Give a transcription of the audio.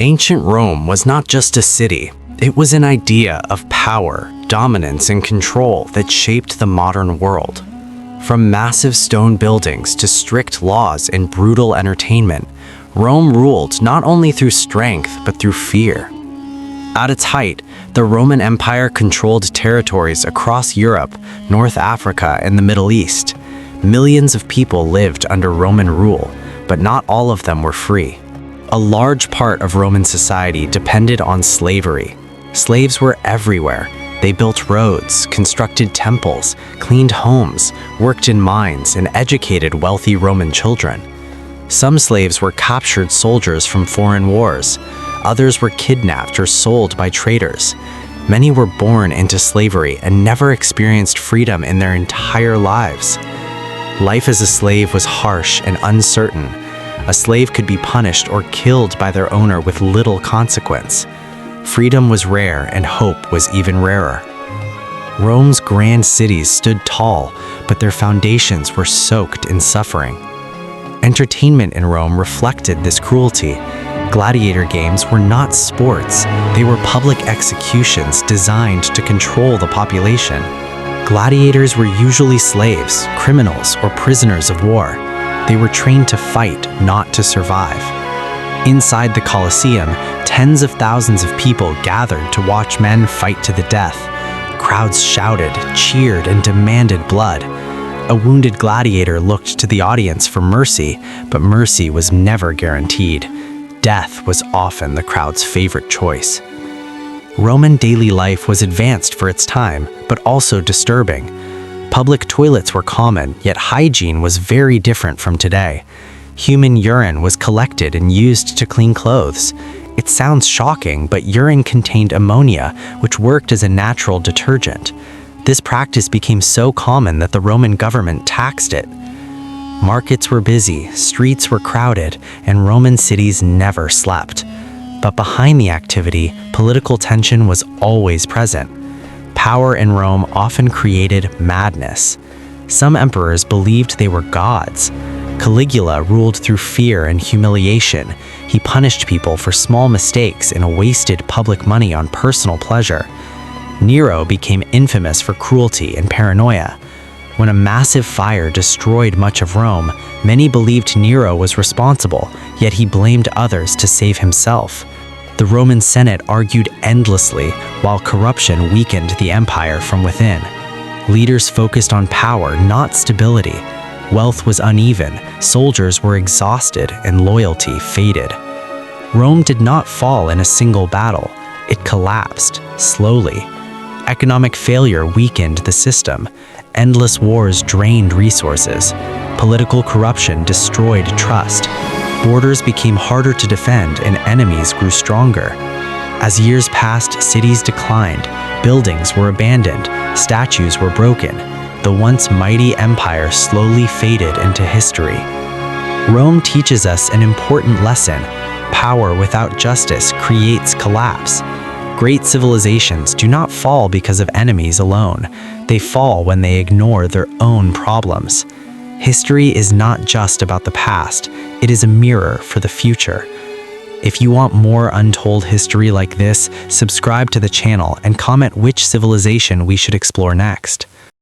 Ancient Rome was not just a city, it was an idea of power, dominance, and control that shaped the modern world. From massive stone buildings to strict laws and brutal entertainment, Rome ruled not only through strength but through fear. At its height, the Roman Empire controlled territories across Europe, North Africa, and the Middle East. Millions of people lived under Roman rule, but not all of them were free. A large part of Roman society depended on slavery. Slaves were everywhere. They built roads, constructed temples, cleaned homes, worked in mines, and educated wealthy Roman children. Some slaves were captured soldiers from foreign wars. Others were kidnapped or sold by traders. Many were born into slavery and never experienced freedom in their entire lives. Life as a slave was harsh and uncertain. A slave could be punished or killed by their owner with little consequence. Freedom was rare and hope was even rarer. Rome's grand cities stood tall, but their foundations were soaked in suffering. Entertainment in Rome reflected this cruelty. Gladiator games were not sports, they were public executions designed to control the population. Gladiators were usually slaves, criminals, or prisoners of war. They were trained to fight, not to survive. Inside the Colosseum, tens of thousands of people gathered to watch men fight to the death. Crowds shouted, cheered, and demanded blood. A wounded gladiator looked to the audience for mercy, but mercy was never guaranteed. Death was often the crowd's favorite choice. Roman daily life was advanced for its time, but also disturbing. Public toilets were common, yet hygiene was very different from today. Human urine was collected and used to clean clothes. It sounds shocking, but urine contained ammonia, which worked as a natural detergent. This practice became so common that the Roman government taxed it. Markets were busy, streets were crowded, and Roman cities never slept. But behind the activity, political tension was always present. Power in Rome often created madness. Some emperors believed they were gods. Caligula ruled through fear and humiliation. He punished people for small mistakes and wasted public money on personal pleasure. Nero became infamous for cruelty and paranoia. When a massive fire destroyed much of Rome, many believed Nero was responsible, yet he blamed others to save himself. The Roman Senate argued endlessly, while corruption weakened the empire from within. Leaders focused on power, not stability. Wealth was uneven, soldiers were exhausted, and loyalty faded. Rome did not fall in a single battle. It collapsed, slowly. Economic failure weakened the system. Endless wars drained resources. Political corruption destroyed trust. Borders became harder to defend and enemies grew stronger. As years passed, cities declined. Buildings were abandoned. Statues were broken. The once mighty empire slowly faded into history. Rome teaches us an important lesson. Power without justice creates collapse. Great civilizations do not fall because of enemies alone. They fall when they ignore their own problems. History is not just about the past, it is a mirror for the future. If you want more untold history like this, subscribe to the channel and comment which civilization we should explore next.